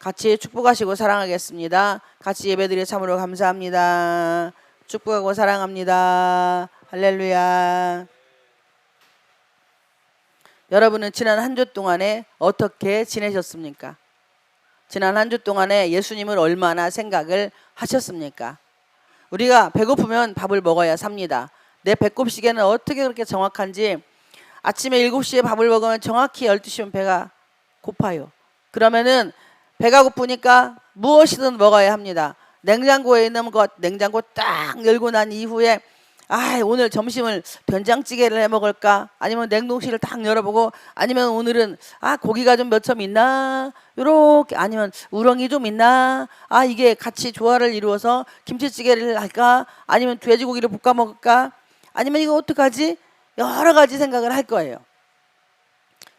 같이 축복하시고 사랑하겠습니다. 같이 예배드려 참으로 감사합니다. 축복하고 사랑합니다. 할렐루야. 여러분은 지난 한 주 동안에 어떻게 지내셨습니까? 지난 한 주 동안에 예수님을 얼마나 생각을 하셨습니까? 우리가 배고프면 밥을 먹어야 삽니다. 내 배꼽 시계는 어떻게 그렇게 정확한지 아침에 7시에 밥을 먹으면 정확히 12시면 배가 고파요. 그러면은 배가 고프니까 무엇이든 먹어야 합니다. 냉장고에 있는 것 냉장고 딱 열고 난 이후에 오늘 점심을 된장찌개를 해 먹을까? 아니면 냉동실을 딱 열어보고 아니면 오늘은 고기가 좀 몇 점 있나? 요렇게 아니면 우렁이 좀 있나? 이게 같이 조화를 이루어서 김치찌개를 할까? 아니면 돼지고기를 볶아 먹을까? 아니면 이거 어떡하지? 여러 가지 생각을 할 거예요.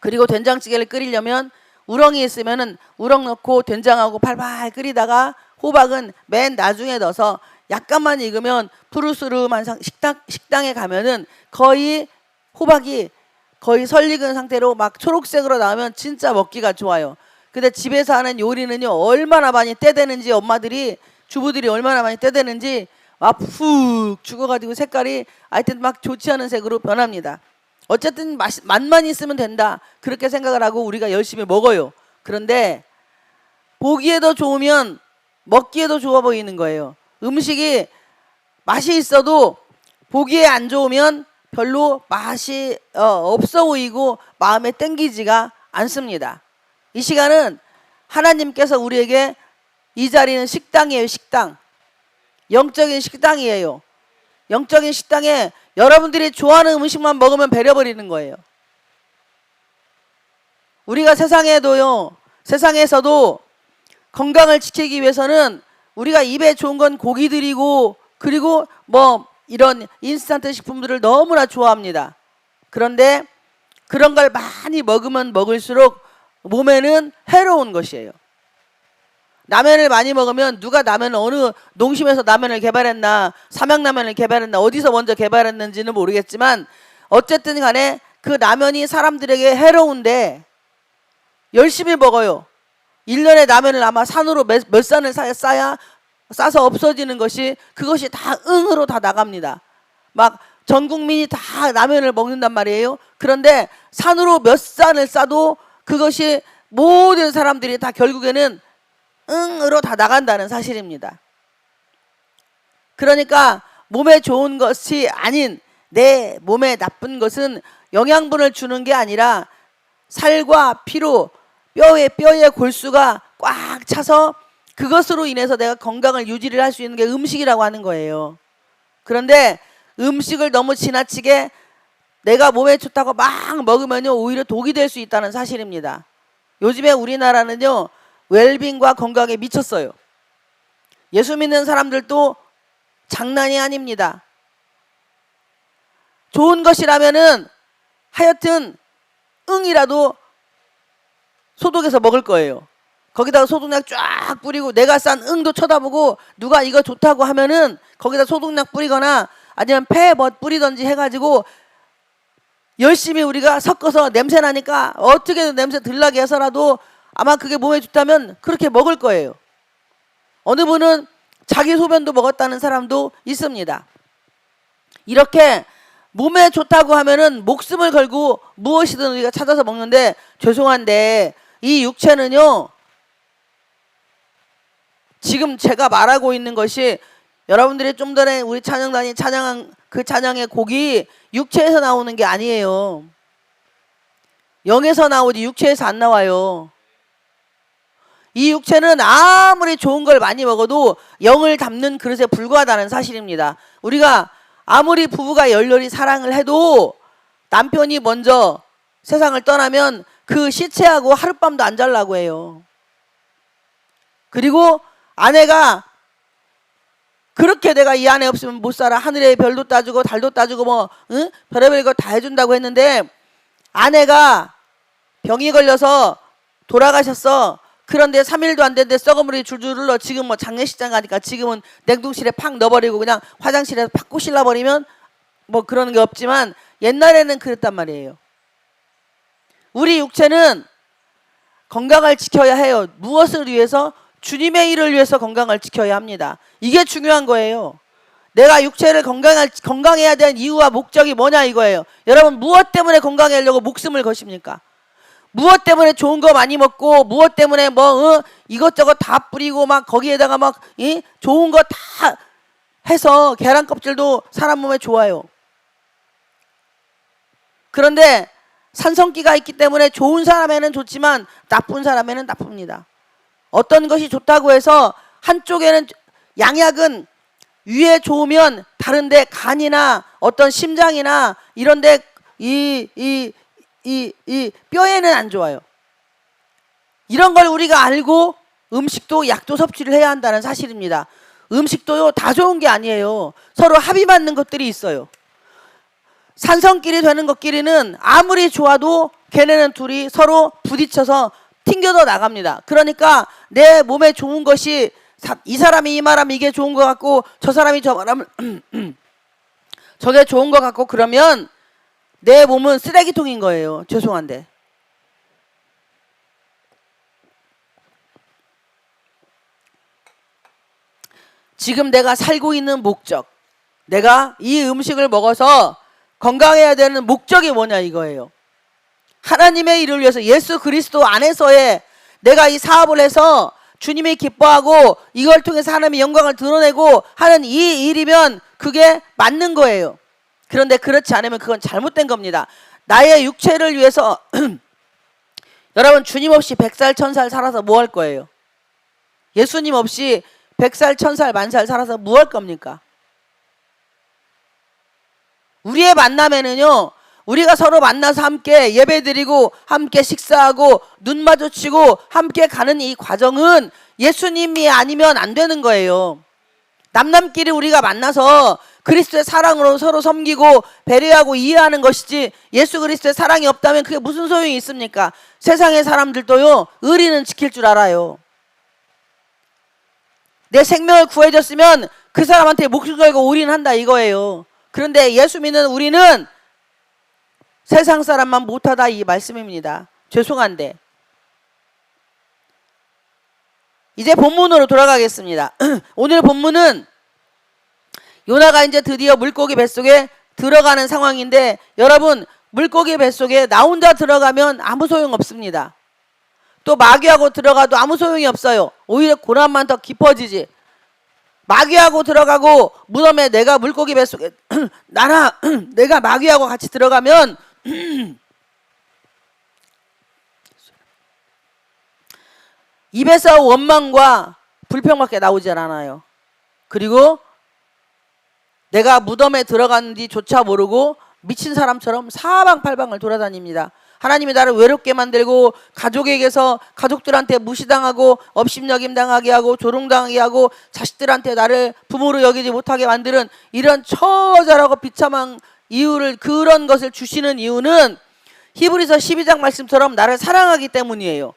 그리고 된장찌개를 끓이려면 우렁이 있으면은 우렁 넣고 된장하고 팔팔 끓이다가 호박은 맨 나중에 넣어서 약간만 익으면 푸르스름한 식당에 가면은 거의 호박이 거의 설익은 상태로 막 초록색으로 나오면 진짜 먹기가 좋아요. 근데 집에서 하는 요리는요 얼마나 많이 떼대는지 엄마들이 주부들이 얼마나 많이 떼대는지 막 푹 죽어가지고 색깔이 하여튼 막 좋지 않은 색으로 변합니다. 어쨌든 맛만 있으면 된다 그렇게 생각을 하고 우리가 열심히 먹어요. 그런데 보기에도 좋으면 먹기에도 좋아 보이는 거예요. 음식이 맛이 있어도 보기에 안 좋으면 별로 맛이 없어 보이고 마음에 땡기지가 않습니다. 이 시간은 하나님께서 우리에게 이 자리는 식당이에요. 식당. 영적인 식당이에요. 영적인 식당에 여러분들이 좋아하는 음식만 먹으면 배려버리는 거예요. 우리가 세상에서도 건강을 지키기 위해서는 우리가 입에 좋은 건 고기들이고 그리고 뭐 이런 인스턴트 식품들을 너무나 좋아합니다. 그런데 그런 걸 많이 먹으면 먹을수록 몸에는 해로운 것이에요. 라면을 많이 먹으면 누가 라면을 어느 농심에서 라면을 개발했나 삼양라면을 개발했나 어디서 먼저 개발했는지는 모르겠지만 어쨌든 간에 그 라면이 사람들에게 해로운데 열심히 먹어요. 1년에 라면을 아마 산으로 몇 산을 싸서 없어지는 것이 그것이 다 응으로 다 나갑니다. 막 전 국민이 다 라면을 먹는단 말이에요. 그런데 산으로 몇 산을 싸도 그것이 모든 사람들이 다 결국에는 응으로 다 나간다는 사실입니다. 그러니까 몸에 좋은 것이 아닌 내 몸에 나쁜 것은 영양분을 주는 게 아니라 살과 피로 뼈에 골수가 꽉 차서 그것으로 인해서 내가 건강을 유지를 할 수 있는 게 음식이라고 하는 거예요. 그런데 음식을 너무 지나치게 내가 몸에 좋다고 막 먹으면요 오히려 독이 될 수 있다는 사실입니다. 요즘에 우리나라는요 웰빙과 건강에 미쳤어요. 예수 믿는 사람들도 장난이 아닙니다. 좋은 것이라면은 하여튼 응이라도 소독해서 먹을 거예요. 거기다가 소독약 쫙 뿌리고 내가 싼 응도 쳐다보고 누가 이거 좋다고 하면은 거기다 소독약 뿌리거나 아니면 폐벗 뿌리든지 해가지고 열심히 우리가 섞어서 냄새 나니까 어떻게든 냄새 들나게 해서라도 아마 그게 몸에 좋다면 그렇게 먹을 거예요. 어느 분은 자기 소변도 먹었다는 사람도 있습니다. 이렇게 몸에 좋다고 하면은 목숨을 걸고 무엇이든 우리가 찾아서 먹는데 죄송한데 이 육체는요 지금 제가 말하고 있는 것이 여러분들이 좀 전에 우리 찬양단이 찬양한 그 찬양의 곡이 육체에서 나오는 게 아니에요. 영에서 나오지 육체에서 안 나와요. 이 육체는 아무리 좋은 걸 많이 먹어도 영을 담는 그릇에 불과하다는 사실입니다. 우리가 아무리 부부가 열렬히 사랑을 해도 남편이 먼저 세상을 떠나면 그 시체하고 하룻밤도 안 자려고 해요. 그리고 아내가 그렇게 내가 이 안에 없으면 못 살아. 하늘의 별도 따주고 달도 따주고 뭐 별의별 거 다 해준다고 했는데 아내가 병이 걸려서 돌아가셨어. 그런데 3일도 안 됐는데 썩어물이 줄줄 흘러. 지금 뭐 장례식장 가니까 지금은 냉동실에 팍 넣어버리고 그냥 화장실에 팍 꼬실라 버리면 뭐 그러는 게 없지만 옛날에는 그랬단 말이에요. 우리 육체는 건강을 지켜야 해요. 무엇을 위해서? 주님의 일을 위해서 건강을 지켜야 합니다. 이게 중요한 거예요. 내가 육체를 건강해야 되는 이유와 목적이 뭐냐 이거예요. 여러분 무엇 때문에 건강하려고 목숨을 거십니까? 무엇 때문에 좋은 거 많이 먹고 무엇 때문에 이것저것 다 뿌리고 막 거기에다가 막 좋은 거 다 해서 계란 껍질도 사람 몸에 좋아요. 그런데 산성기가 있기 때문에 좋은 사람에는 좋지만 나쁜 사람에는 나쁩니다. 어떤 것이 좋다고 해서 한쪽에는 양약은 위에 좋으면 다른데 간이나 어떤 심장이나 이런데 이 뼈에는 안 좋아요. 이런 걸 우리가 알고 음식도 약도 섭취를 해야 한다는 사실입니다. 음식도요 다 좋은 게 아니에요. 서로 합이 맞는 것들이 있어요. 산성끼리 되는 것끼리는 아무리 좋아도 걔네는 둘이 서로 부딪혀서 튕겨져 나갑니다. 그러니까 내 몸에 좋은 것이 이 사람이 이 말하면 이게 좋은 것 같고 저 사람이 저 말하면 저게 좋은 것 같고 그러면 내 몸은 쓰레기통인 거예요. 죄송한데. 지금 내가 살고 있는 목적, 내가 이 음식을 먹어서 건강해야 되는 목적이 뭐냐 이거예요. 하나님의 일을 위해서 예수 그리스도 안에서의 내가 이 사업을 해서 주님이 기뻐하고 이걸 통해서 하나님의 영광을 드러내고 하는 이 일이면 그게 맞는 거예요. 그런데 그렇지 않으면 그건 잘못된 겁니다. 나의 육체를 위해서 여러분 주님 없이 100살 1000살 살아서 뭐 할 거예요? 예수님 없이 100살 1000살 만살 살아서 뭐 할 겁니까? 우리의 만남에는요 우리가 서로 만나서 함께 예배드리고 함께 식사하고 눈 마주치고 함께 가는 이 과정은 예수님이 아니면 안 되는 거예요. 남남끼리 우리가 만나서 그리스도의 사랑으로 서로 섬기고 배려하고 이해하는 것이지 예수 그리스도의 사랑이 없다면 그게 무슨 소용이 있습니까? 세상의 사람들도요 의리는 지킬 줄 알아요. 내 생명을 구해줬으면 그 사람한테 목숨 걸고 올인한다 이거예요. 그런데 예수 믿는 우리는 세상 사람만 못하다 이 말씀입니다. 죄송한데 이제 본문으로 돌아가겠습니다. 오늘 본문은 요나가 이제 드디어 물고기 뱃속에 들어가는 상황인데 여러분 물고기 뱃속에 나 혼자 들어가면 아무 소용 없습니다. 또 마귀하고 들어가도 아무 소용이 없어요. 오히려 고난만 더 깊어지지. 마귀하고 들어가고 무덤에 내가 물고기 뱃속에 내가 마귀하고 같이 들어가면 입에서 원망과 불평밖에 나오지 않아요. 그리고 내가 무덤에 들어갔는지조차 모르고 미친 사람처럼 사방팔방을 돌아다닙니다. 하나님이 나를 외롭게 만들고 가족에게서 가족들한테 무시당하고 업신여김 당하게 하고 조롱당하게 하고 자식들한테 나를 부모로 여기지 못하게 만드는 이런 처절하고 비참한 이유를 그런 것을 주시는 이유는 히브리서 12장 말씀처럼 나를 사랑하기 때문이에요.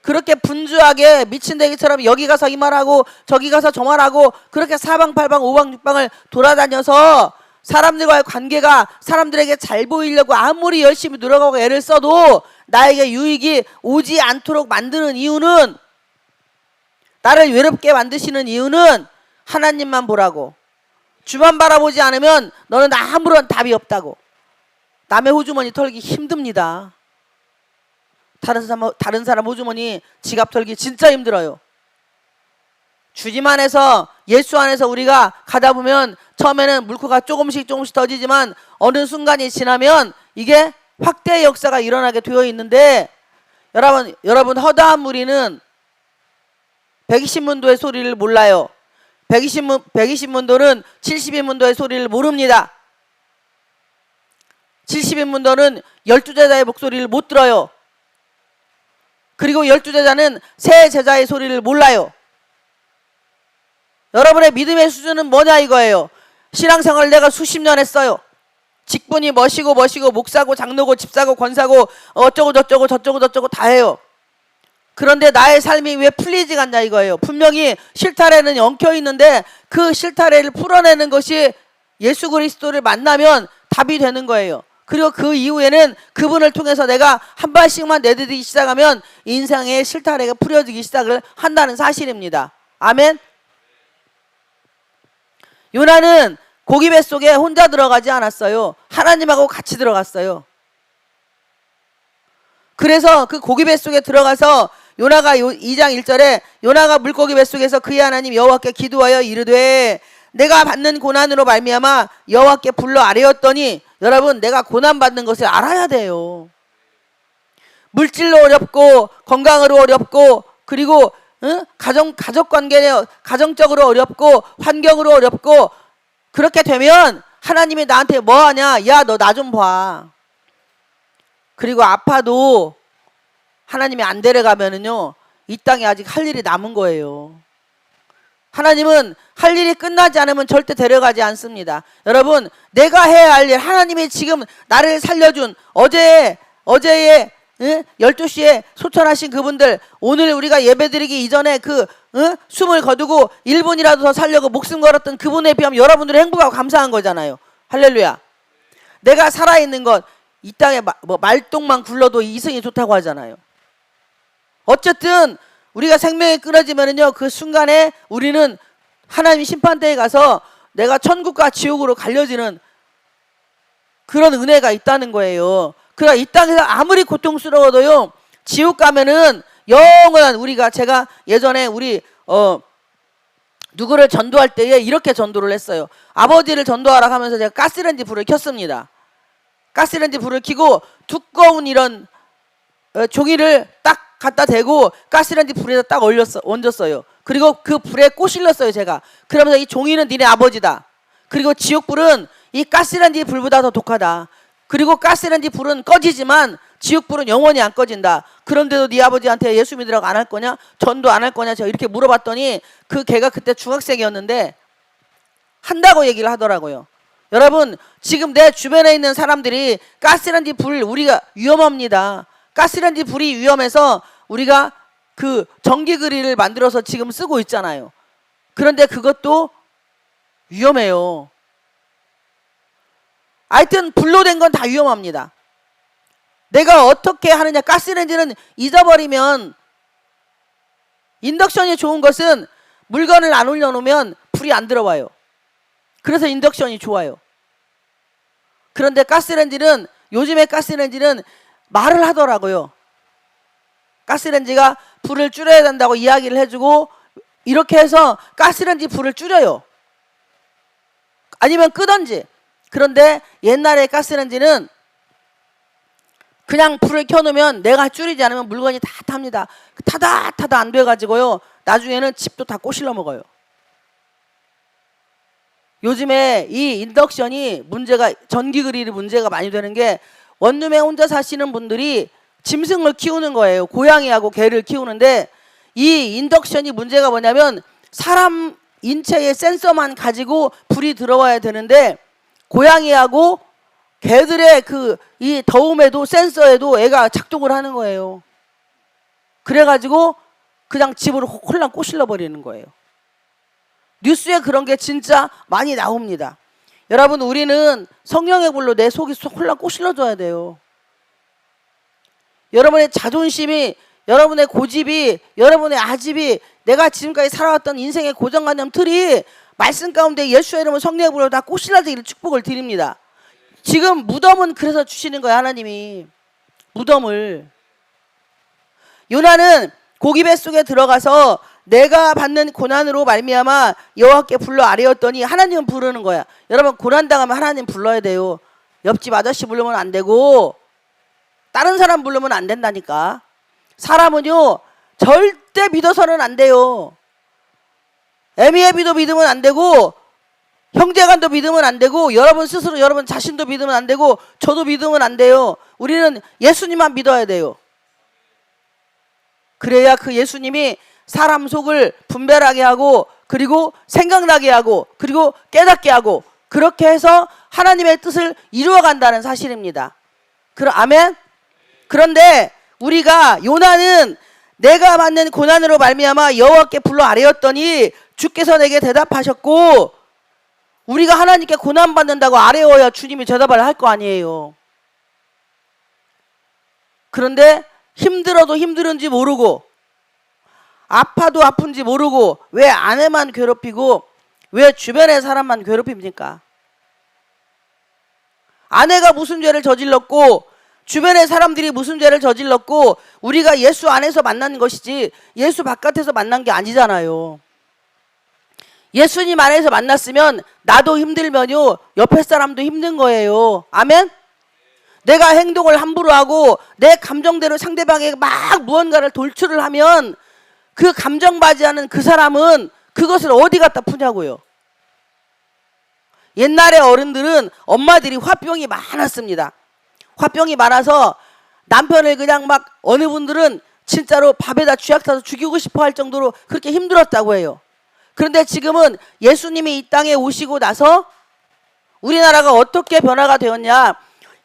그렇게 분주하게 미친대기처럼 여기 가서 이 말하고 저기 가서 저 말하고 그렇게 사방팔방 오방육방을 돌아다녀서 사람들과의 관계가 사람들에게 잘 보이려고 아무리 열심히 노력하고 애를 써도 나에게 유익이 오지 않도록 만드는 이유는 나를 외롭게 만드시는 이유는 하나님만 보라고 주만 바라보지 않으면 너는 아무런 답이 없다고. 남의 호주머니 털기 힘듭니다. 다른 사람 호주머니 지갑 털기 진짜 힘들어요. 주님 안에서 예수 안에서 우리가 가다 보면 처음에는 물고가 조금씩 터지지만 어느 순간이 지나면 이게 확대의 역사가 일어나게 되어 있는데 여러분 허다한 무리는 120문도의 소리를 몰라요. 120문도는 70인문도의 소리를 모릅니다. 70인문도는 12제자의 목소리를 못 들어요. 그리고 12제자는 새 제자의 소리를 몰라요. 여러분의 믿음의 수준은 뭐냐 이거예요. 신앙생활을 내가 수십 년 했어요. 직분이 멋이고 목사고 장로고 집사고 권사고 어쩌고 저쩌고 다 해요. 그런데 나의 삶이 왜 풀리지 않냐 이거예요. 분명히 실타래는 엉켜 있는데 그 실타래를 풀어내는 것이 예수 그리스도를 만나면 답이 되는 거예요. 그리고 그 이후에는 그분을 통해서 내가 한 발씩만 내딛기 시작하면 인생의 실타래가 풀어지기 시작을 한다는 사실입니다. 아멘. 요나는 고기 뱃속에 혼자 들어가지 않았어요. 하나님하고 같이 들어갔어요. 그래서 그 고기 뱃속에 들어가서 요나가 2장 1절에 요나가 물고기 뱃속에서 그의 하나님 여호와께 기도하여 이르되 내가 받는 고난으로 말미암아 여호와께 불러 아뢰었더니, 여러분 내가 고난받는 것을 알아야 돼요. 물질로 어렵고 건강으로 어렵고 그리고 가정적으로 어렵고 환경으로 어렵고 그렇게 되면 하나님이 나한테 뭐 하냐? 야, 너 나 좀 봐. 그리고 아파도 하나님이 안 데려가면은요, 이 땅에 아직 할 일이 남은 거예요. 하나님은 할 일이 끝나지 않으면 절대 데려가지 않습니다. 여러분, 내가 해야 할 일, 하나님이 지금 나를 살려준 어제의 12시에 소천하신 그분들, 오늘 우리가 예배드리기 이전에 숨을 거두고 1분이라도 더 살려고 목숨 걸었던 그분에 비하면 여러분들이 행복하고 감사한 거잖아요. 할렐루야. 내가 살아있는 것, 이 땅에 말똥만 굴러도 이승이 좋다고 하잖아요. 어쨌든 우리가 생명이 끊어지면은요, 그 순간에 우리는 하나님 심판대에 가서 내가 천국과 지옥으로 갈려지는 그런 은혜가 있다는 거예요. 그러나 이 땅에서 아무리 고통스러워도요, 지옥 가면은 영원한, 제가 예전에 누구를 전도할 때에 이렇게 전도를 했어요. 아버지를 전도하라 하면서 제가 가스레인지 불을 켰습니다. 가스레인지 불을 켜고 두꺼운 이런 종이를 딱 갖다 대고 가스레인지 불에다 딱 얹었어요. 그리고 그 불에 꼬실렀어요, 제가. 그러면서 이 종이는 니네 아버지다. 그리고 지옥불은 이 가스레인지 불보다 더 독하다. 그리고 가스레인지 불은 꺼지지만 지옥불은 영원히 안 꺼진다. 그런데도 네 아버지한테 예수 믿으라고 안 할 거냐? 전도 안 할 거냐? 제가 이렇게 물어봤더니 그 걔가 그때 중학생이었는데 한다고 얘기를 하더라고요. 여러분, 지금 내 주변에 있는 사람들이 가스레인지 불, 우리가 위험합니다. 가스레인지 불이 위험해서 우리가 그 전기 그릴을 만들어서 지금 쓰고 있잖아요. 그런데 그것도 위험해요. 하여튼 불로 된 건 다 위험합니다. 내가 어떻게 하느냐. 가스레인지는 잊어버리면, 인덕션이 좋은 것은 물건을 안 올려놓으면 불이 안 들어와요. 그래서 인덕션이 좋아요. 그런데 가스레인지는, 요즘의 가스레인지는 말을 하더라고요. 가스레인지가 불을 줄여야 된다고 이야기를 해주고 이렇게 해서 가스레인지 불을 줄여요. 아니면 끄던지. 그런데 옛날에 가스레인지는 그냥 불을 켜놓으면 내가 줄이지 않으면 물건이 다 탑니다. 타다 안 돼가지고요, 나중에는 집도 다 꼬실러 먹어요. 요즘에 이 인덕션이 전기 그릴이 문제가 많이 되는 게, 원룸에 혼자 사시는 분들이 짐승을 키우는 거예요. 고양이하고 개를 키우는데, 이 인덕션이 문제가 뭐냐면 사람 인체의 센서만 가지고 불이 들어와야 되는데, 고양이하고 개들의 이 더움에도 센서에도 애가 작동을 하는 거예요. 그래가지고 그냥 집으로 홀랑 꼬실러 버리는 거예요. 뉴스에 그런 게 진짜 많이 나옵니다. 여러분, 우리는 성령의 불로 내 속이 홀랑 꼬실러줘야 돼요. 여러분의 자존심이, 여러분의 고집이, 여러분의 아집이, 내가 지금까지 살아왔던 인생의 고정관념 틀이 말씀 가운데 예수의 이름으로 성령의 불로 다 꼬실러지기를 축복을 드립니다. 지금 무덤은 그래서 주시는 거예요, 하나님이. 무덤을. 요나는 고기 뱃속에 들어가서 내가 받는 고난으로 말미암아 여호와께 불러 아뢰었더니, 하나님은 부르는 거야. 여러분, 고난당하면 하나님 불러야 돼요. 옆집 아저씨 부르면 안 되고 다른 사람 부르면 안 된다니까. 사람은요 절대 믿어서는 안 돼요. 애미애비도 믿으면 안 되고, 형제간도 믿으면 안 되고, 여러분 스스로 여러분 자신도 믿으면 안 되고, 저도 믿으면 안 돼요. 우리는 예수님만 믿어야 돼요. 그래야 그 예수님이 사람 속을 분별하게 하고, 그리고 생각나게 하고, 그리고 깨닫게 하고, 그렇게 해서 하나님의 뜻을 이루어간다는 사실입니다. 아멘? 그런데 우리가, 요나는 내가 받는 고난으로 말미암아 여호와께 불러 아뢰었더니 주께서 내게 대답하셨고, 우리가 하나님께 고난받는다고 아뢰어야 주님이 대답을 할 거 아니에요. 그런데 힘들어도 힘들은지 모르고 아파도 아픈지 모르고 왜 아내만 괴롭히고 왜 주변의 사람만 괴롭힙니까? 아내가 무슨 죄를 저질렀고 주변의 사람들이 무슨 죄를 저질렀고 우리가 예수 안에서 만난 것이지 예수 바깥에서 만난 게 아니잖아요. 예수님 안에서 만났으면 나도 힘들면요 옆에 사람도 힘든 거예요. 아멘? 내가 행동을 함부로 하고 내 감정대로 상대방에게 막 무언가를 돌출을 하면 그 감정바지하는 그 사람은 그것을 어디 갖다 푸냐고요. 옛날에 어른들은 엄마들이 화병이 많았습니다. 화병이 많아서 남편을 그냥 막 어느 분들은 진짜로 밥에다 쥐약 타서 죽이고 싶어 할 정도로 그렇게 힘들었다고 해요. 그런데 지금은 예수님이 이 땅에 오시고 나서 우리나라가 어떻게 변화가 되었냐.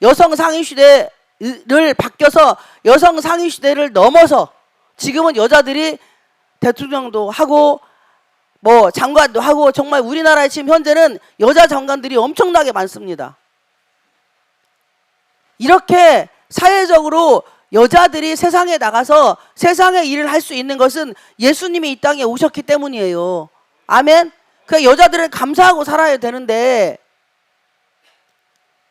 여성 상위 시대를 바뀌어서 여성 상위 시대를 넘어서 지금은 여자들이 대통령도 하고 뭐 장관도 하고 정말 우리나라에 지금 현재는 여자 장관들이 엄청나게 많습니다. 이렇게 사회적으로 여자들이 세상에 나가서 세상의 일을 할 수 있는 것은 예수님이 이 땅에 오셨기 때문이에요. 아멘? 그 여자들은 감사하고 살아야 되는데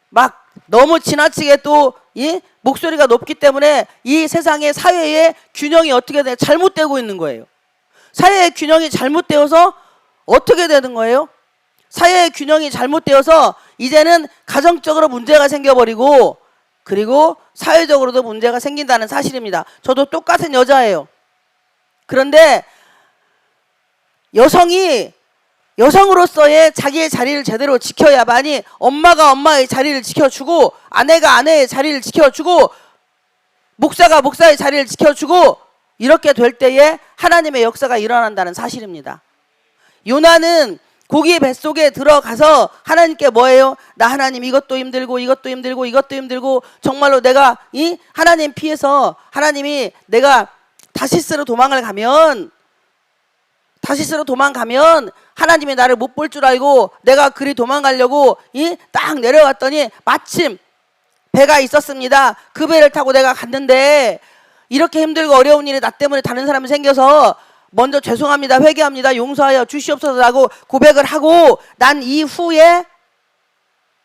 막 너무 지나치게 또 이 목소리가 높기 때문에 이 세상의 사회의 균형이 어떻게 돼? 잘못되고 있는 거예요. 사회의 균형이 잘못되어서 어떻게 되는 거예요? 사회의 균형이 잘못되어서 이제는 가정적으로 문제가 생겨버리고 그리고 사회적으로도 문제가 생긴다는 사실입니다. 저도 똑같은 여자예요. 그런데 여성이 여성으로서의 자기의 자리를 제대로 지켜야만이 엄마가 엄마의 자리를 지켜주고 아내가 아내의 자리를 지켜주고 목사가 목사의 자리를 지켜주고 이렇게 될 때에 하나님의 역사가 일어난다는 사실입니다. 요나는 고기 뱃속에 들어가서 하나님께 뭐예요? 나 하나님 이것도 힘들고 이것도 힘들고 이것도 힘들고 정말로 내가 이 하나님 피해서 하나님이 내가 다시스로 도망을 가면 하나님이 나를 못 볼 줄 알고 내가 그리 도망가려고 딱 내려갔더니 마침 배가 있었습니다. 그 배를 타고 내가 갔는데 이렇게 힘들고 어려운 일이 나 때문에 다른 사람이 생겨서 먼저 죄송합니다. 회개합니다. 용서하여 주시옵소서라고 고백을 하고 난 이후에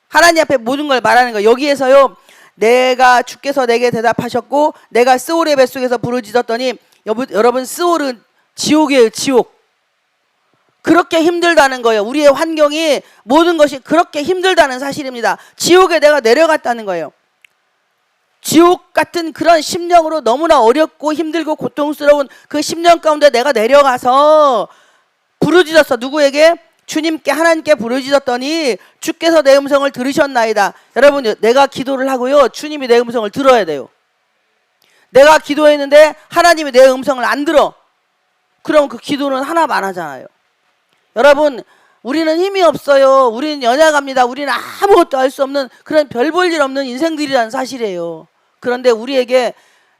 하나님 앞에 모든 걸 말하는 거예요. 여기에서요. 내가 주께서 내게 대답하셨고 내가 스올의 뱃속에서 부르짖었더니 여러분 스올은 지옥이에요. 지옥. 그렇게 힘들다는 거예요. 우리의 환경이 모든 것이 그렇게 힘들다는 사실입니다. 지옥에 내가 내려갔다는 거예요. 지옥 같은 그런 심령으로 너무나 어렵고 힘들고 고통스러운 그 심령 가운데 내가 내려가서 부르짖었어. 누구에게? 주님께 하나님께 부르짖었더니 주께서 내 음성을 들으셨나이다. 여러분 내가 기도를 하고요. 주님이 내 음성을 들어야 돼요. 내가 기도했는데 하나님이 내 음성을 안 들어. 그럼 그 기도는 하나만 하잖아요. 여러분 우리는 힘이 없어요. 우리는 연약합니다. 우리는 아무것도 할 수 없는 그런 별 볼 일 없는 인생들이라는 사실이에요. 그런데 우리에게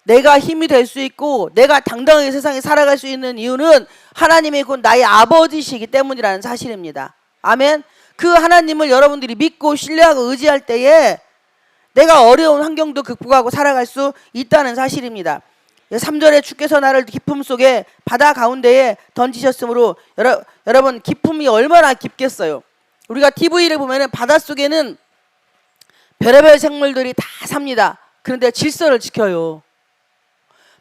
내가 힘이 될 수 있고 내가 당당하게 세상에 살아갈 수 있는 이유는 하나님이 곧 나의 아버지시기 때문이라는 사실입니다. 아멘. 그 하나님을 여러분들이 믿고 신뢰하고 의지할 때에 내가 어려운 환경도 극복하고 살아갈 수 있다는 사실입니다. 3절에 주께서 나를 깊음 속에 바다 가운데에 던지셨으므로 여러분 깊음이 얼마나 깊겠어요. 우리가 TV를 보면은 바닷속에는 별의별 생물들이 다 삽니다. 그런데 질서를 지켜요.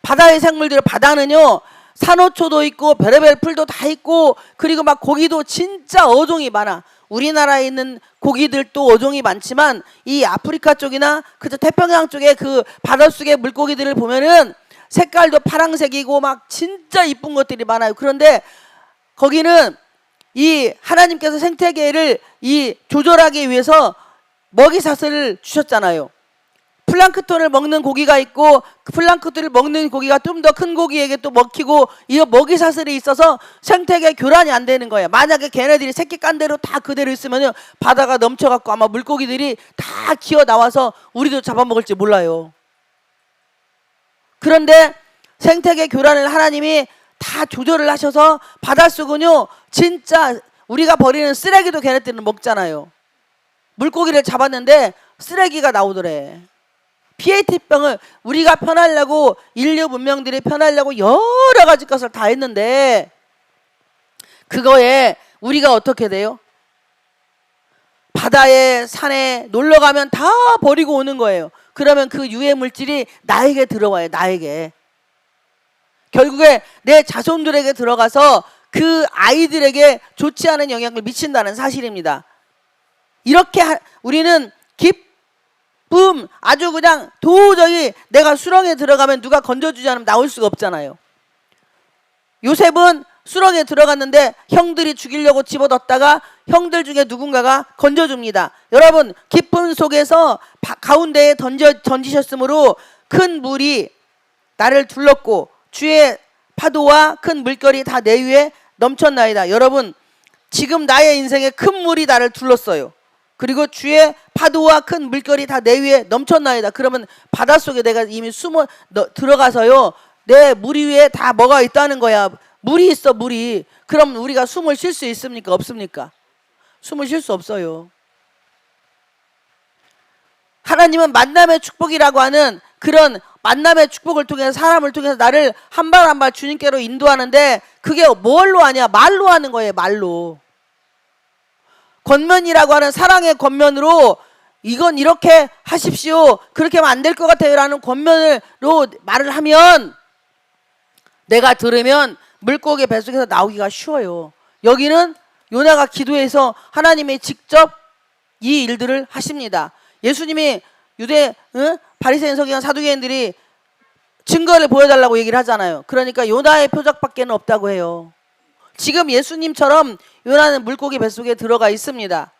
바다의 생물들 바다는요 산호초도 있고 별의별 풀도 다 있고 그리고 막 고기도 진짜 어종이 많아. 우리나라에 있는 고기들도 어종이 많지만 이 아프리카 쪽이나 그저 태평양 쪽에 그 바닷속의 물고기들을 보면은 색깔도 파란색이고 막 진짜 이쁜 것들이 많아요. 그런데 거기는 이 하나님께서 생태계를 이 조절하기 위해서 먹이사슬을 주셨잖아요. 플랑크톤을 먹는 고기가 있고 그 플랑크톤을 먹는 고기가 좀 더 큰 고기에게 또 먹히고 이 먹이사슬이 있어서 생태계 교란이 안 되는 거예요. 만약에 걔네들이 새끼 깐 대로 다 그대로 있으면 바다가 넘쳐갖고 아마 물고기들이 다 기어 나와서 우리도 잡아먹을지 몰라요. 그런데 생태계 교란을 하나님이 다 조절을 하셔서 바닷속은요 진짜 우리가 버리는 쓰레기도 걔네들은 먹잖아요. 물고기를 잡았는데 쓰레기가 나오더래. PAT병을 우리가 편하려고, 인류 문명들이 편하려고 여러 가지 것을 다 했는데 그거에 우리가 어떻게 돼요? 바다에 산에 놀러 가면 다 버리고 오는 거예요. 그러면 그 유해 물질이 나에게 들어와요. 나에게. 결국에 내 자손들에게 들어가서 그 아이들에게 좋지 않은 영향을 미친다는 사실입니다. 이렇게 우리는 기쁨, 아주 그냥 도저히 내가 수렁에 들어가면 누가 건져주지 않으면 나올 수가 없잖아요. 요셉은 수렁에 들어갔는데 형들이 죽이려고 집어넣다가 형들 중에 누군가가 건져줍니다. 여러분, 기쁨 속에서 가운데에 던지셨으므로 큰 물이 나를 둘렀고 주의 파도와 큰 물결이 다 내 위에 넘쳤나이다. 여러분, 지금 나의 인생에 큰 물이 나를 둘렀어요. 그리고 주의 파도와 큰 물결이 다 내 위에 넘쳤나이다. 그러면 바닷속에 내가 이미 들어가서요, 내 물 위에 다 뭐가 있다는 거야. 물이 있어, 물이. 그럼 우리가 숨을 쉴 수 있습니까? 없습니까? 숨을 쉴 수 없어요. 하나님은 만남의 축복이라고 하는 그런 만남의 축복을 통해서, 사람을 통해서 나를 한 발 한 발 주님께로 인도하는데 그게 뭘로 하냐? 말로 하는 거예요. 말로. 권면이라고 하는 사랑의 권면으로 이건 이렇게 하십시오, 그렇게 하면 안 될 것 같아요 라는 권면으로 말을 하면 내가 들으면 물고기 뱃속에서 나오기가 쉬워요. 여기는 요나가 기도해서 하나님이 직접 이 일들을 하십니다. 예수님이 유대 바리새인 서기관 사두개인들이 증거를 보여달라고 얘기를 하잖아요. 그러니까 요나의 표적밖에는 없다고 해요. 지금 예수님처럼 요나는 물고기 뱃속에 들어가 있습니다.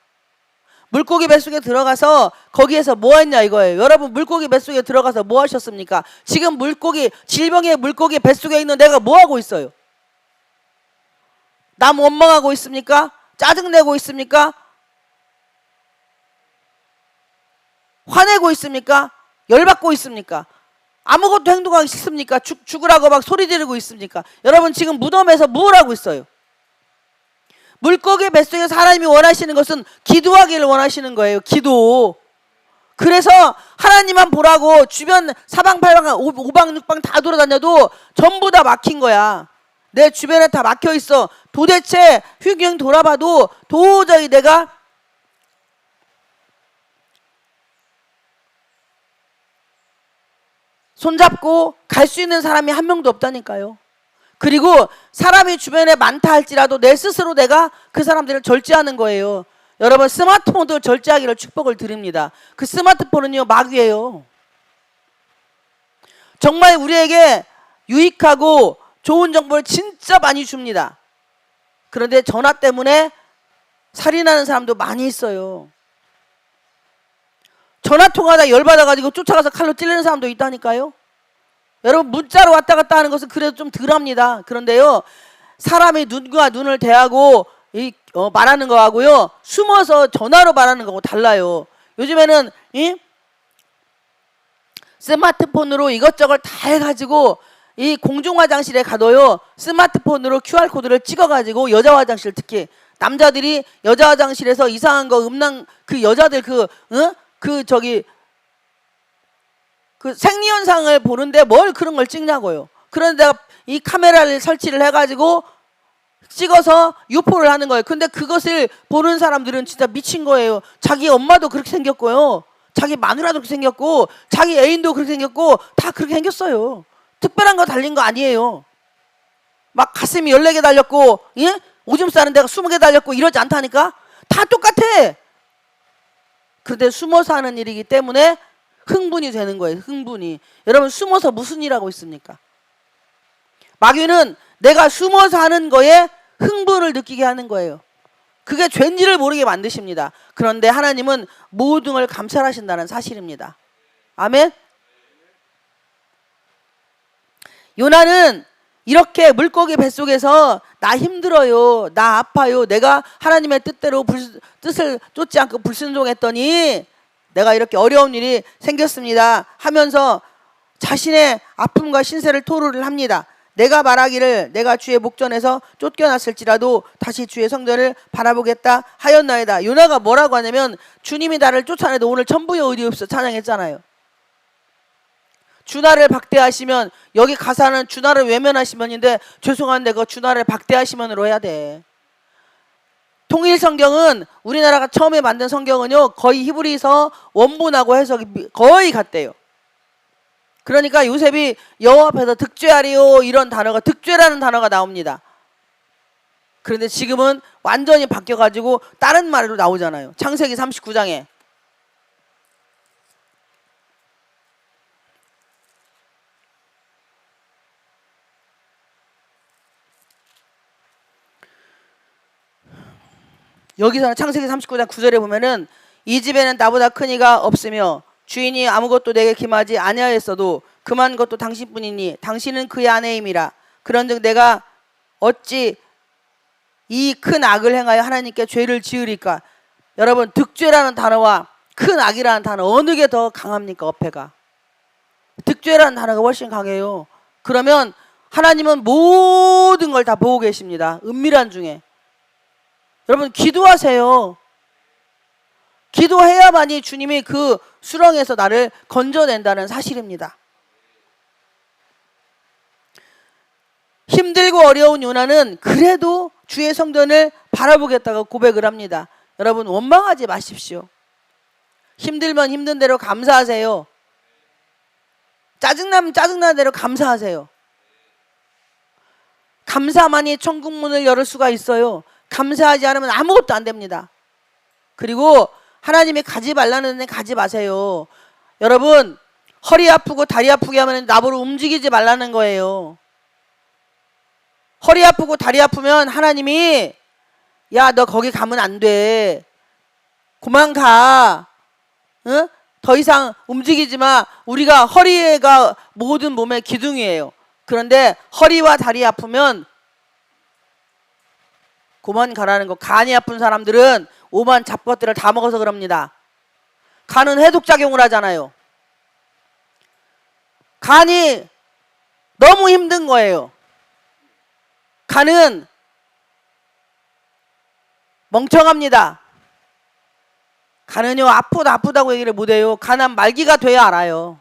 물고기 뱃속에 들어가서 거기에서 뭐 했냐 이거예요. 여러분, 물고기 뱃속에 들어가서 뭐 하셨습니까? 지금 질병의 물고기 뱃속에 있는 내가 뭐 하고 있어요? 남 원망하고 있습니까? 짜증내고 있습니까? 화내고 있습니까? 열받고 있습니까? 아무것도 행동하기 싫습니까? 죽으라고 막 소리 지르고 있습니까? 여러분, 지금 무덤에서 뭘 하고 있어요? 물고기 뱃속에서 하나님이 원하시는 것은 기도하기를 원하시는 거예요. 기도. 그래서 하나님만 보라고 주변 사방팔방 오방육방 다 돌아다녀도 전부 다 막힌 거야. 내 주변에 다 막혀 있어. 도대체 휘경 돌아봐도 도저히 내가 손잡고 갈 수 있는 사람이 한 명도 없다니까요. 그리고 사람이 주변에 많다 할지라도 내 스스로 내가 그 사람들을 절제하는 거예요. 여러분, 스마트폰도 절제하기를 축복을 드립니다. 그 스마트폰은요, 마귀예요. 정말 우리에게 유익하고 좋은 정보를 진짜 많이 줍니다. 그런데 전화 때문에 살인하는 사람도 많이 있어요. 전화 통화하다 열받아가지고 쫓아가서 칼로 찔리는 사람도 있다니까요. 여러분, 문자로 왔다 갔다 하는 것은 그래도 좀 덜합니다. 그런데요, 사람이 눈과 눈을 대하고 말하는 거하고요, 숨어서 전화로 말하는 거하고 달라요. 요즘에는 스마트폰으로 이것저것 다 해가지고 이 공중 화장실에 가도요, 스마트폰으로 QR코드를 찍어가지고 여자 화장실, 특히 남자들이 여자 화장실에서 이상한 거 그 여자들 그 생리현상을 보는데 뭘 그런 걸 찍냐고요. 그런데 내가 이 카메라를 설치를 해가지고 찍어서 유포를 하는 거예요. 근데 그것을 보는 사람들은 진짜 미친 거예요. 자기 엄마도 그렇게 생겼고요, 자기 마누라도 그렇게 생겼고, 자기 애인도 그렇게 생겼고, 다 그렇게 생겼어요. 특별한 거 달린 거 아니에요. 막 가슴이 14개 달렸고, 예? 오줌 싸는 데가 20개 달렸고 이러지 않다니까? 다 똑같아. 그런데 숨어서 하는 일이기 때문에 흥분이 되는 거예요. 흥분이. 여러분, 숨어서 무슨 일 하고 있습니까? 마귀는 내가 숨어서 하는 거에 흥분을 느끼게 하는 거예요. 그게 죄인지를 모르게 만드십니다. 그런데 하나님은 모든 걸 감찰하신다는 사실입니다. 아멘. 요나는 이렇게 물고기 뱃속에서 나 힘들어요, 나 아파요, 내가 하나님의 뜻대로 뜻을 쫓지 않고 불순종했더니 내가 이렇게 어려운 일이 생겼습니다 하면서 자신의 아픔과 신세를 토로를 합니다. 내가 말하기를 내가 주의 목전에서 쫓겨났을지라도 다시 주의 성전을 바라보겠다 하였나이다. 요나가 뭐라고 하냐면, 주님이 나를 쫓아내도 오늘 천부의 의리 없어 찬양했잖아요. 주나를 박대하시면, 여기 가사는 주나를 외면하시면인데 죄송한데 그 주나를 박대하시면으로 해야 돼. 통일 성경은 우리나라가 처음에 만든 성경은요 거의 히브리서 원본하고 해석이 거의 같대요. 그러니까 요셉이 여호와 앞에서 득죄하리요 이런 단어가, 득죄라는 단어가 나옵니다. 그런데 지금은 완전히 바뀌어가지고 다른 말로 나오잖아요. 창세기 39장에. 여기서는 창세기 39장 9절에 보면은 이 집에는 나보다 큰 이가 없으며 주인이 아무것도 내게 kim하지 아니하였어도 그만 것도 당신뿐이니 당신은 그의 아내임이라. 그런즉 내가 어찌 이 큰 악을 행하여 하나님께 죄를 지으리까. 여러분, 득죄라는 단어와 큰 악이라는 단어 어느 게 더 강합니까? 어폐가 득죄라는 단어가 훨씬 강해요. 그러면 하나님은 모든 걸 다 보고 계십니다. 은밀한 중에. 여러분, 기도하세요. 기도해야만이 주님이 그 수렁에서 나를 건져낸다는 사실입니다. 힘들고 어려운 요나는 그래도 주의 성전을 바라보겠다고 고백을 합니다. 여러분, 원망하지 마십시오. 힘들면 힘든 대로 감사하세요. 짜증나면 짜증나는 대로 감사하세요. 감사만이 천국문을 열을 수가 있어요. 감사하지 않으면 아무것도 안 됩니다. 그리고 하나님이 가지 말라는 데 가지 마세요. 여러분, 허리 아프고 다리 아프게 하면 나보러 움직이지 말라는 거예요. 허리 아프고 다리 아프면 하나님이 야, 너 거기 가면 안 돼. 그만 가. 응? 더 이상 움직이지 마. 우리가 허리가 모든 몸의 기둥이에요. 그런데 허리와 다리 아프면 그만 가라는 거. 간이 아픈 사람들은 오만 잡것들을 다 먹어서 그럽니다. 간은 해독작용을 하잖아요. 간이 너무 힘든 거예요. 간은 멍청합니다. 간은요 아프다고 얘기를 못해요. 간은 말기가 돼야 알아요.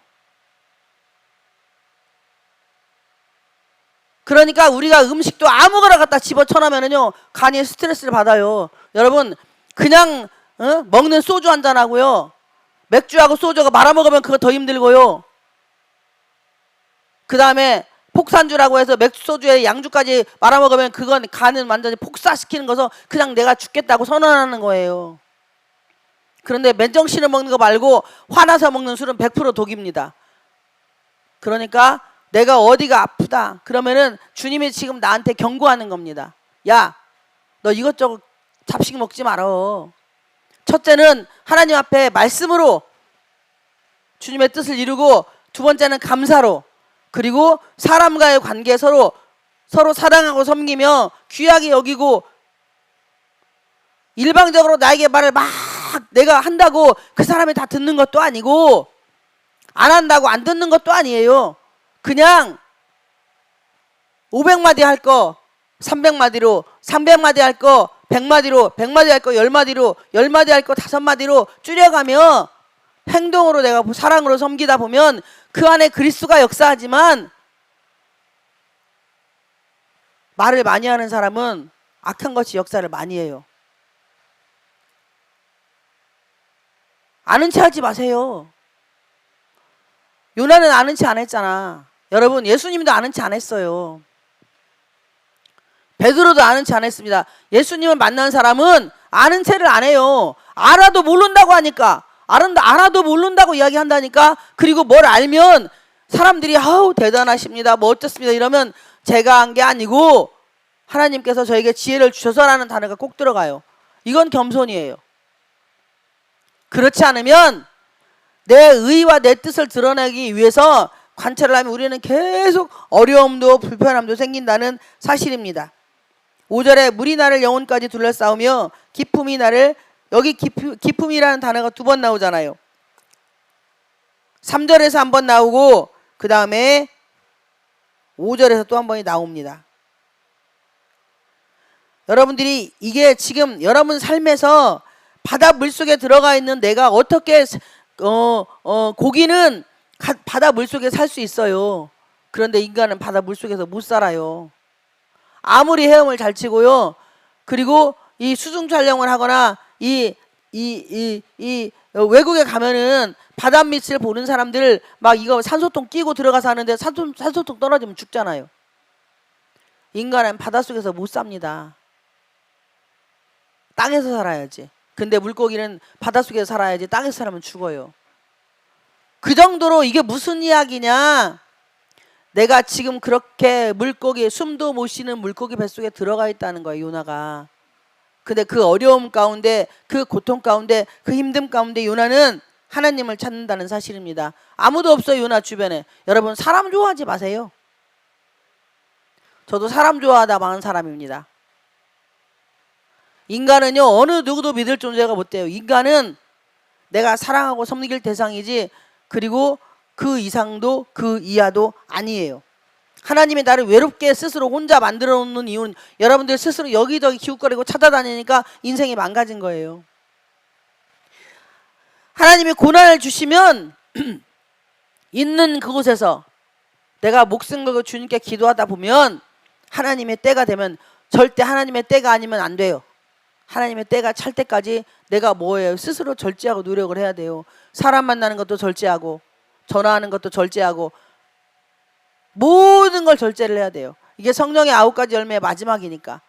그러니까 우리가 음식도 아무거나 갖다 집어쳐놓으면요 간이 스트레스를 받아요. 여러분, 그냥 먹는 소주 한잔 하고요, 맥주하고 소주가 말아먹으면 그거 더 힘들고요, 그 다음에 폭산주라고 해서 맥주 소주에 양주까지 말아먹으면 그건 간은 완전히 폭사시키는 거서 그냥 내가 죽겠다고 선언하는 거예요. 그런데 맨정신을 먹는 거 말고 화나서 먹는 술은 100% 독입니다. 그러니까 내가 어디가 아프다 그러면은 주님이 지금 나한테 경고하는 겁니다. 야, 너 이것저것 잡식 먹지 말어. 첫째는 하나님 앞에 말씀으로 주님의 뜻을 이루고, 두 번째는 감사로, 그리고 사람과의 관계 서로 사랑하고 섬기며 귀하게 여기고, 일방적으로 나에게 말을 막 내가 한다고 그 사람이 다 듣는 것도 아니고, 안 한다고 안 듣는 것도 아니에요. 그냥 500마디 할 거 300마디로, 300마디 할 거 100마디로, 100마디 할 거 10마디로, 10마디 할 거 5마디로 줄여가며 행동으로 내가 사랑으로 섬기다 보면 그 안에 그리스도가 역사하지만, 말을 많이 하는 사람은 악한 것이 역사를 많이 해요. 아는 체 하지 마세요. 요나는 아는 체 안 했잖아. 여러분, 예수님도 아는 체 안 했어요. 베드로도 아는 체 안 했습니다. 예수님을 만난 사람은 아는 체를 안 해요. 알아도 모른다고 하니까, 알아도 모른다고 이야기한다니까. 그리고 뭘 알면 사람들이 아우 대단하십니다, 뭐 어쩌습니다 이러면 제가 한 게 아니고 하나님께서 저에게 지혜를 주셔서라는 단어가 꼭 들어가요. 이건 겸손이에요. 그렇지 않으면 내 의와 내 뜻을 드러내기 위해서 관찰을 하면 우리는 계속 어려움도 불편함도 생긴다는 사실입니다. 5절에 물이 나를 영혼까지 둘러싸우며 기품이 나를, 여기 기품이라는 단어가 2번 나오잖아요. 3절에서 한 번 나오고 그 다음에 5절에서 또 한 번이 나옵니다. 여러분들이 이게 지금 여러분 삶에서 바다 물속에 들어가 있는 내가 어떻게 고기는 바다 물속에 살 수 있어요. 그런데 인간은 바다 물속에서 못 살아요. 아무리 헤엄을 잘 치고요. 그리고 이 수중 촬영을 하거나 이 외국에 가면은 바닷빛을 보는 사람들 막 이거 산소통 끼고 들어가서 하는데 산소통 떨어지면 죽잖아요. 인간은 바닷속에서 못 삽니다. 땅에서 살아야지. 근데 물고기는 바닷속에서 살아야지 땅에서 살면 죽어요. 그 정도로 이게 무슨 이야기냐. 내가 지금 그렇게 물고기 숨도 못 쉬는 물고기 뱃속에 들어가 있다는 거예요. 요나가. 근데 그 어려움 가운데 그 고통 가운데 그 힘듦 가운데 요나는 하나님을 찾는다는 사실입니다. 아무도 없어요. 요나 주변에. 여러분 사람 좋아하지 마세요. 저도 사람 좋아하다 망한 사람입니다. 인간은요 어느 누구도 믿을 존재가 못 돼요. 인간은 내가 사랑하고 섬길 대상이지 그리고 그 이상도 그 이하도 아니에요. 하나님이 나를 외롭게 스스로 혼자 만들어 놓는 이유는 여러분들 스스로 여기저기 기웃거리고 찾아다니니까 인생이 망가진 거예요. 하나님이 고난을 주시면 있는 그곳에서 내가 목숨 걸고 주님께 기도하다 보면 하나님의 때가 되면 절대 하나님의 때가 아니면 안 돼요. 하나님의 때가 찰 때까지 내가 뭐예요? 스스로 절제하고 노력을 해야 돼요. 사람 만나는 것도 절제하고 전화하는 것도 절제하고 모든 걸 절제를 해야 돼요. 이게 성령의 9가지 열매의 마지막이니까.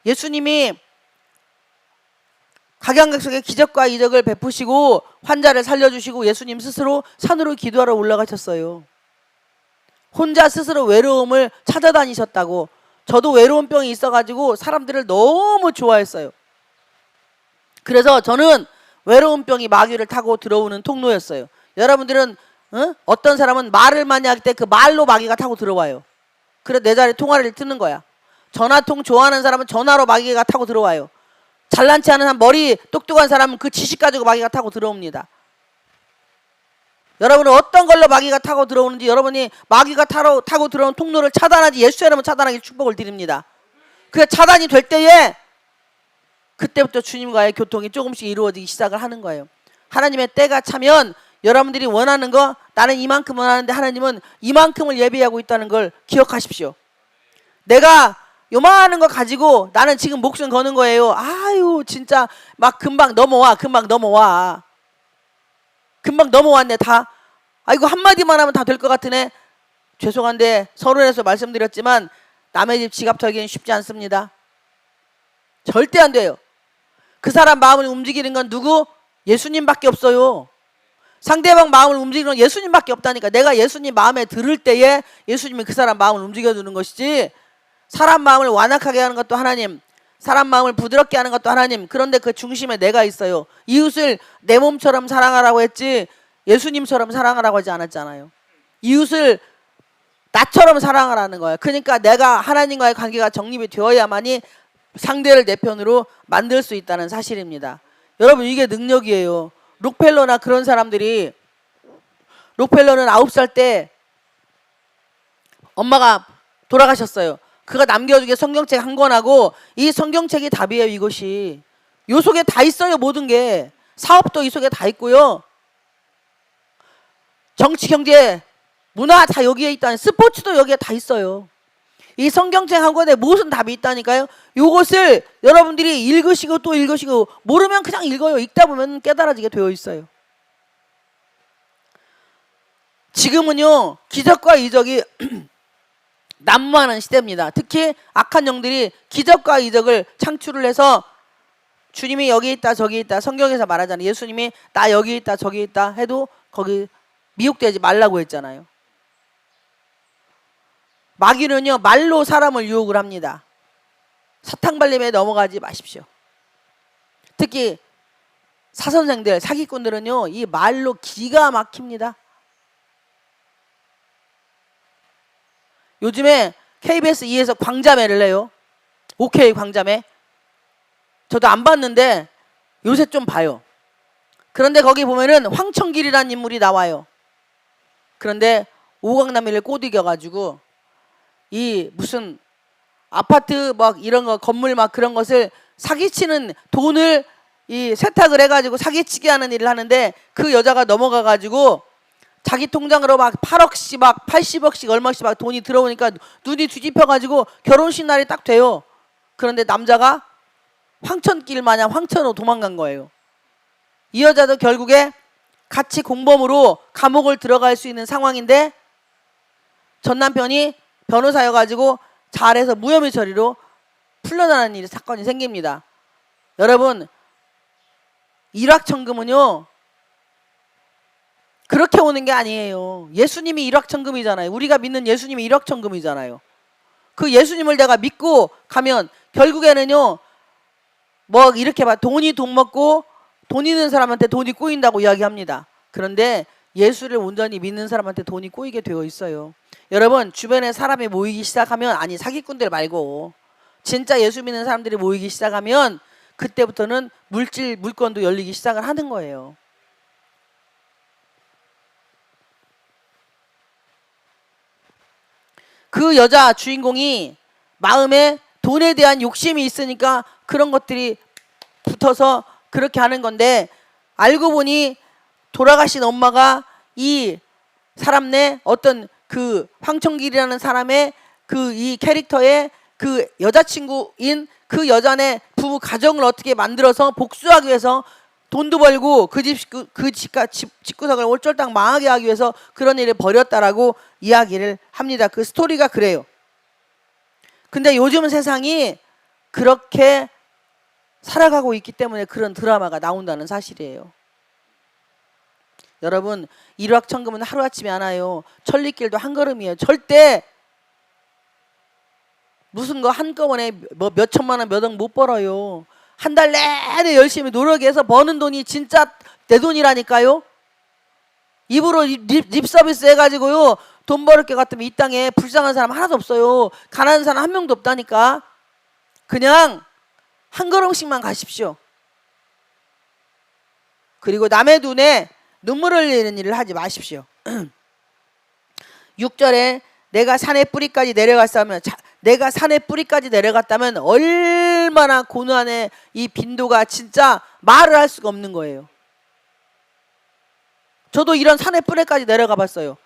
예수님이 각양각색의 기적과 이적을 베푸시고 환자를 살려주시고 예수님 스스로 산으로 기도하러 올라가셨어요. 혼자 스스로 외로움을 찾아다니셨다고. 저도 외로운 병이 있어가지고 사람들을 너무 좋아했어요. 그래서 저는 외로운 병이 마귀를 타고 들어오는 통로였어요. 여러분들은 어떤 사람은 말을 많이 할 때 그 말로 마귀가 타고 들어와요. 그래 내 자리에 통화를 듣는 거야. 전화통 좋아하는 사람은 전화로 마귀가 타고 들어와요. 잘난 체 하는 사람, 머리 똑똑한 사람은 그 지식 가지고 마귀가 타고 들어옵니다. 여러분은 어떤 걸로 마귀가 타고 들어오는지 여러분이 마귀가 타고 들어오는 통로를 차단하지 예수의 이름으로 차단하기 축복을 드립니다. 그 차단이 될 때에 그때부터 주님과의 교통이 조금씩 이루어지기 시작을 하는 거예요. 하나님의 때가 차면 여러분들이 원하는 거 나는 이만큼 원하는데 하나님은 이만큼을 예비하고 있다는 걸 기억하십시오. 내가 요만한 거 가지고 나는 지금 목숨 거는 거예요. 아유 진짜 막 금방 넘어왔네 다. 아이고 한마디만 하면 다 될 것 같으네. 죄송한데 서론에서 말씀드렸지만 남의 집 지갑 털기는 쉽지 않습니다. 절대 안 돼요. 그 사람 마음을 움직이는 건 누구? 예수님밖에 없어요. 상대방 마음을 움직이는 건 예수님밖에 없다니까. 내가 예수님 마음에 들을 때에 예수님이 그 사람 마음을 움직여주는 것이지 사람 마음을 완악하게 하는 것도 하나님, 사람 마음을 부드럽게 하는 것도 하나님. 그런데 그 중심에 내가 있어요. 이웃을 내 몸처럼 사랑하라고 했지 예수님처럼 사랑하라고 하지 않았잖아요. 이웃을 나처럼 사랑하라는 거예요. 그러니까 내가 하나님과의 관계가 정립이 되어야만이 상대를 내 편으로 만들 수 있다는 사실입니다. 여러분 이게 능력이에요. 록펠러나 그런 사람들이 록펠러는 9살 때 엄마가 돌아가셨어요. 그가 남겨주게 성경책 한 권하고 이 성경책이 답이에요. 이것이 요 속에 다 있어요. 모든 게 사업도 이 속에 다 있고요. 정치, 경제, 문화 다 여기에 있다니 스포츠도 여기에 다 있어요. 이 성경책 한 권에 무슨 답이 있다니까요. 요것을 여러분들이 읽으시고 또 읽으시고 모르면 그냥 읽어요. 읽다 보면 깨달아지게 되어 있어요. 지금은요 기적과 이적이 난무하는 시대입니다. 특히 악한 영들이 기적과 이적을 창출을 해서 주님이 여기 있다 저기 있다 성경에서 말하잖아요. 예수님이 나 여기 있다 저기 있다 해도 거기 미혹되지 말라고 했잖아요. 마귀는요 말로 사람을 유혹을 합니다. 사탕발림에 넘어가지 마십시오. 특히 사선생들 사기꾼들은요 이 말로 기가 막힙니다. 요즘에 KBS 2에서 광자매를 내요. OK 광자매. 저도 안 봤는데 요새 좀 봐요. 그런데 거기 보면은 황청길이라는 인물이 나와요. 그런데 오광남이를 꼬드겨가지고 이 무슨 아파트 막 이런 거 건물 막 그런 것을 사기치는 돈을 이 세탁을 해가지고 사기치게 하는 일을 하는데 그 여자가 넘어가가지고 자기 통장으로 막 8억씩 막 80억씩 얼마씩 막 돈이 들어오니까 눈이 뒤집혀가지고 결혼식 날이 딱 돼요. 그런데 남자가 황천길 마냥 황천으로 도망간 거예요. 이 여자도 결국에 같이 공범으로 감옥을 들어갈 수 있는 상황인데 전 남편이 변호사여가지고 잘해서 무혐의 처리로 풀려나는 일이 사건이 생깁니다. 여러분, 일확천금은요 그렇게 오는 게 아니에요. 예수님이 일확천금이잖아요. 우리가 믿는 예수님이 일확천금이잖아요. 그 예수님을 내가 믿고 가면 결국에는요 뭐 이렇게 봐 돈이 돈 먹고 돈 있는 사람한테 돈이 꼬인다고 이야기합니다. 그런데 예수를 온전히 믿는 사람한테 돈이 꼬이게 되어 있어요. 여러분, 주변에 사람이 모이기 시작하면, 아니 사기꾼들 말고 진짜 예수 믿는 사람들이 모이기 시작하면 그때부터는 물건도 열리기 시작을 하는 거예요. 그 여자 주인공이 마음에 돈에 대한 욕심이 있으니까 그런 것들이 붙어서 그렇게 하는 건데, 알고 보니 돌아가신 엄마가 이 사람 내 어떤 그 황천길이라는 사람의 그 이 캐릭터의 그 여자친구인 그 여자네 부부 가정을 어떻게 만들어서 복수하기 위해서 돈도 벌고 그 집구석을 올쫄딱 망하게 하기 위해서 그런 일을 벌였다라고 이야기를 합니다. 그 스토리가 그래요. 근데 요즘 세상이 그렇게 살아가고 있기 때문에 그런 드라마가 나온다는 사실이에요. 여러분, 일확천금은 하루아침에 안 와요. 천리길도 한 걸음이에요. 절대 무슨 거 한꺼번에 뭐 몇천만 원 몇 억 못 벌어요. 한 달 내내 열심히 노력해서 버는 돈이 진짜 내 돈이라니까요. 입으로 립 서비스 해가지고요 돈 벌을 게 같으면 이 땅에 불쌍한 사람 하나도 없어요. 가난한 사람 한 명도 없다니까. 그냥 한 걸음씩만 가십시오. 그리고 남의 눈에 눈물 흘리는 일을 하지 마십시오. 6절에 내가 산의 뿌리까지 내려갔다면, 내가 산의 뿌리까지 내려갔다면 얼마나 고난의 이 빈도가 진짜 말을 할 수가 없는 거예요. 저도 이런 산의 뿌리까지 내려가 봤어요.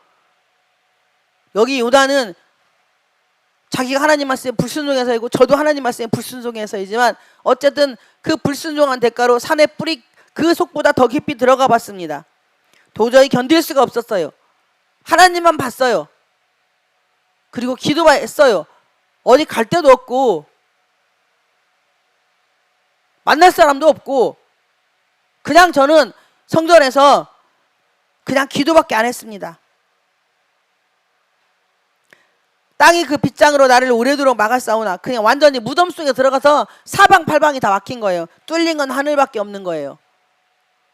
여기 요단은 자기가 하나님 말씀에 불순종해서이고 저도 하나님 말씀에 불순종해서이지만 어쨌든 그 불순종한 대가로 산의 뿌리 그 속보다 더 깊이 들어가 봤습니다. 도저히 견딜 수가 없었어요. 하나님만 봤어요. 그리고 기도만 했어요. 어디 갈 데도 없고 만날 사람도 없고 그냥 저는 성전에서 그냥 기도밖에 안 했습니다. 땅이 그 빗장으로 나를 오래도록 막았사오나 그냥 완전히 무덤 속에 들어가서 사방팔방이 다 막힌 거예요. 뚫린 건 하늘밖에 없는 거예요.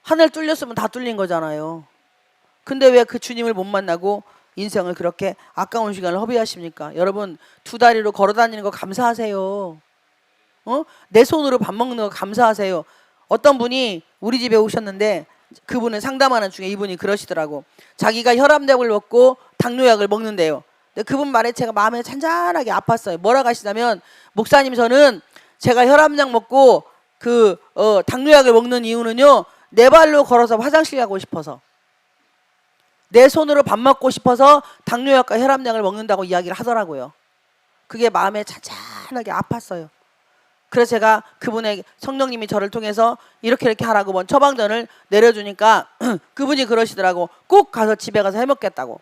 하늘 뚫렸으면 다 뚫린 거잖아요. 근데 왜 그 주님을 못 만나고 인생을 그렇게 아까운 시간을 허비하십니까? 여러분, 두 다리로 걸어 다니는 거 감사하세요. 내 손으로 밥 먹는 거 감사하세요. 어떤 분이 우리 집에 오셨는데 그분을 상담하는 중에 이분이 그러시더라고. 자기가 혈압약을 먹고 당뇨약을 먹는데요. 근데 그분 말에 제가 마음에 잔잔하게 아팠어요. 뭐라고 하시냐면, 목사님, 저는 제가 혈압약 먹고 그 당뇨약을 먹는 이유는요, 내 발로 걸어서 화장실 가고 싶어서, 내 손으로 밥 먹고 싶어서 당뇨약과 혈압약을 먹는다고 이야기를 하더라고요. 그게 마음에 잔잔하게 아팠어요. 그래서 제가 그분의 성령님이 저를 통해서 이렇게 하라고 뭔 처방전을 내려주니까 그분이 그러시더라고. 꼭 가서 집에 가서 해먹겠다고.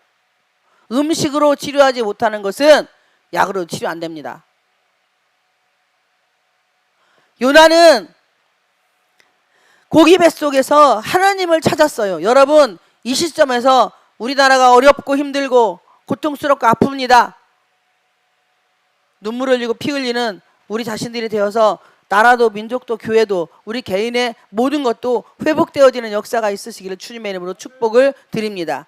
음식으로 치료하지 못하는 것은 약으로 치료 안 됩니다. 요나는 고기 뱃속에서 하나님을 찾았어요. 여러분, 이 시점에서 우리나라가 어렵고 힘들고 고통스럽고 아픕니다. 눈물 흘리고 피 흘리는 우리 자신들이 되어서 나라도 민족도 교회도 우리 개인의 모든 것도 회복되어지는 역사가 있으시기를 주님의 이름으로 축복을 드립니다.